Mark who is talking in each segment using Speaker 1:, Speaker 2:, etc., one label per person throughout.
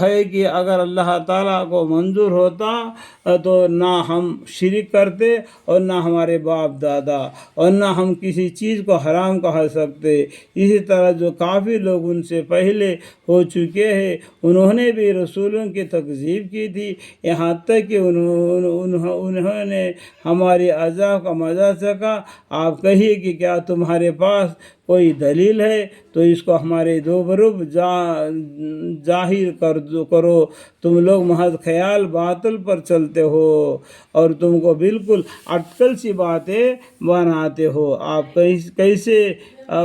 Speaker 1: ہے کہ اگر اللہ تعالیٰ کو منظور ہوتا تو نہ ہم شرک کرتے اور نہ ہمارے باپ دادا اور نہ ہم کسی چیز کو حرام کہہ سکتے۔ اسی طرح جو کافی لوگ ان سے پہلے ہو چکے ہیں انہوں نے بھی رسولوں کی تکذیب کی تھی، یہاں تک کہ انہوں نے ہماری عذاب کا مزہ چکھا۔ آپ کہیے کہ کیا تمہارے پاس کوئی دلیل ہے تو اس کو ہمارے روبرو ظاہر کرو، تم لوگ محض خیال باطل پر چلتے ہو اور تم کو بالکل اٹکل سی باتیں بناتے ہو۔ آپ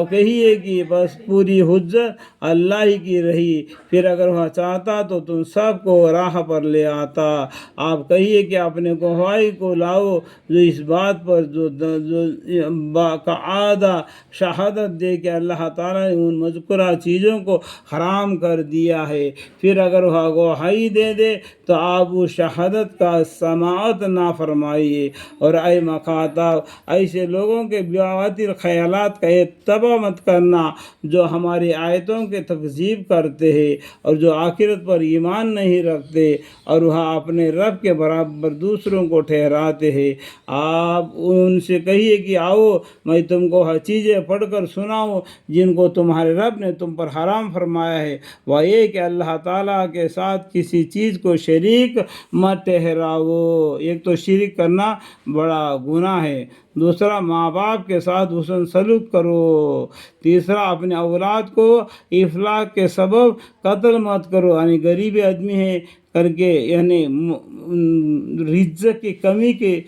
Speaker 1: کہیے کہ بس پوری حجت اللہ ہی کی رہی، پھر اگر وہ چاہتا تو تم سب کو راہ پر لے آتا۔ آپ کہیے کہ اپنے گواہی کو لاؤ جو اس بات پر جو باقاعدہ شہادت دے کہ اللہ تعالیٰ نے ان مذکورہ چیزوں کو حرام کر دیا ہے، پھر اگر وہ گواہی دے دے تو آپ اس شہادت کا سماعت نہ فرمائیے، اور اے مخاطب ایسے لوگوں کے باطل خیالات کا اتباع مت کرنا جو ہماری آیتوں کے تکذیب کرتے ہیں اور جو آخرت پر ایمان نہیں رکھتے اور وہ اپنے رب کے برابر دوسروں کو ٹھہراتے ہیں۔ آپ ان سے کہیے کہ آؤ میں تم کو ہر چیزیں پڑھ کر سناؤں جن کو تمہارے رب نے تم پر حرام فرمایا ہے، وہ یہ کہ اللہ تعالیٰ کے ساتھ کسی چیز کو شریک مت ٹھہراؤ۔ ایک تو شرک کرنا بڑا گناہ ہے، دوسرا ماں باپ کے ساتھ حسن سلوک کرو، تیسرا اپنے اولاد کو افلاک کے سبب قتل مت کرو، یعنی غریب آدمی ہے کر کے، یعنی رزق کی کمی کے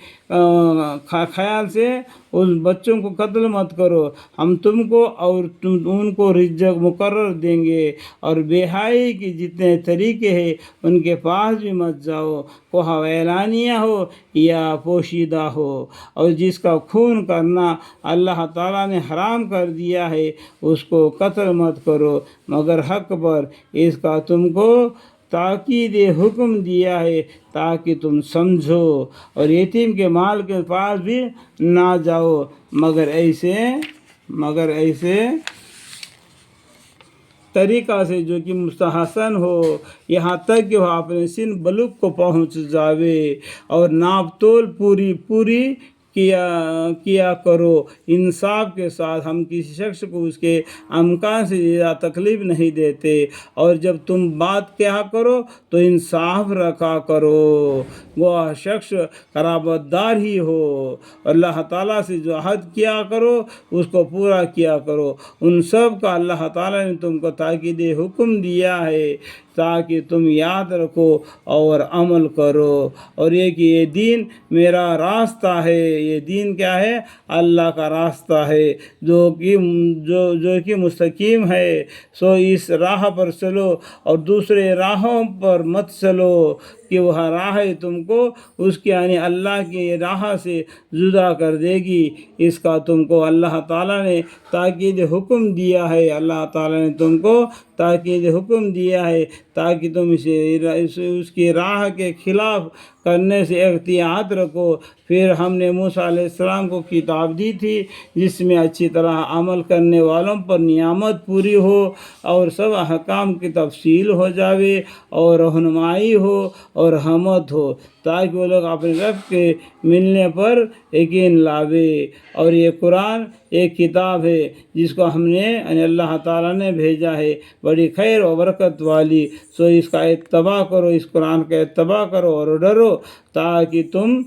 Speaker 1: خیال سے اس بچوں کو قتل مت کرو، ہم تم کو اور تم ان کو رزق مقرر دیں گے، اور بے حیائی کے جتنے طریقے ہیں ان کے پاس بھی مت جاؤ، وہ اعلانیہ ہو یا پوشیدہ ہو، اور جس کا خون کرنا اللہ تعالیٰ نے حرام کر دیا ہے اس کو قتل مت کرو مگر حق پر، اس کا تم کو تاکید حکم دیا ہے تاکہ تم سمجھو، اور یتیم کے مال کے پاس بھی نہ جاؤ مگر ایسے طریقہ سے جو کہ مستحسن ہو، یہاں تک کہ وہ اپنے سن بلوغ کو پہنچ جاوے، اور ناپ تول پوری کیا کرو انصاف کے ساتھ۔ ہم کسی شخص کو اس کے امکان سے زیادہ تکلیف نہیں دیتے، اور جب تم بات کیا کرو تو انصاف رکھا کرو، وہ شخص قرابت دار ہی ہو، اللہ تعالیٰ سے جو عہد کیا کرو اس کو پورا کیا کرو۔ ان سب کا اللہ تعالیٰ نے تم کو تاکید حکم دیا ہے تاکہ تم یاد رکھو اور عمل کرو، اور یہ کہ یہ دین میرا راستہ ہے۔ یہ دین کیا ہے؟ اللہ کا راستہ ہے جو کہ مستقیم ہے، سو اس راہ پر چلو اور دوسرے راہوں پر مت چلو کہ وہ راہ تم کو اس کی یعنی اللہ کی راہ سے جدا کر دے گی۔ اس کا تم کو اللہ تعالیٰ نے تاکید حکم دیا ہے، اللہ تعالیٰ نے تم کو تاکید حکم دیا ہے تاکہ تم اس کی راہ کے خلاف کرنے سے احتیاط رکھو۔ پھر ہم نے موسیٰ علیہ السلام کو کتاب دی تھی جس میں اچھی طرح عمل کرنے والوں پر نعمت پوری ہو اور سب احکام کی تفصیل ہو جاوے اور رہنمائی ہو اور رحمت ہو تاکہ وہ لوگ اپنے رب کے ملنے پر یقین لاوے۔ اور یہ قرآن ایک کتاب ہے جس کو ہم نے یعنی اللہ تعالیٰ نے بھیجا ہے، بڑی خیر و برکت والی، سو اس کا اتباع کرو، اس قرآن کا اتباع کرو اور ڈرو تاکہ تم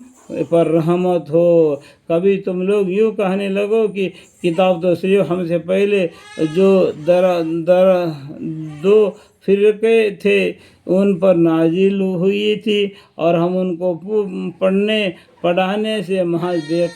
Speaker 1: پر رحمت ہو۔ کبھی تم لوگ یوں کہنے لگو کہ کتاب تو صرف ہم سے پہلے جو دو فرقے تھے ان پر نازل ہوئی تھی اور ہم ان کو پڑھانے سے محض بے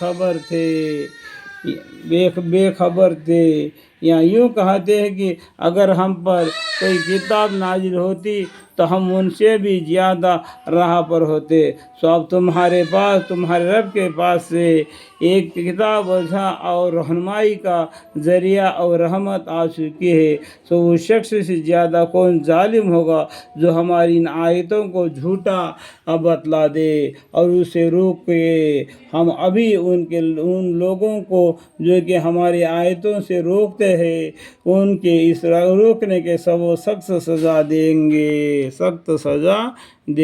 Speaker 1: خبر تھے، یا یوں کہتے ہیں کہ اگر ہم پر کوئی کتاب نازل ہوتی تو ہم ان سے بھی زیادہ راہ پر ہوتے. سو اب تمہارے پاس تمہارے رب کے پاس سے ایک کتاب اور رہنمائی کا ذریعہ اور رحمت آ چکی ہے. سو اس شخص سے زیادہ کون ظالم ہوگا جو ہماری ان آیتوں کو جھوٹا بتلا دے اور اسے روکے. ہم ابھی ان لوگوں کو جو کہ ہماری آیتوں سے روکتے ہیں ان کے اس روکنے کے سب سخت سزا دیں گے، سخت سزا دیں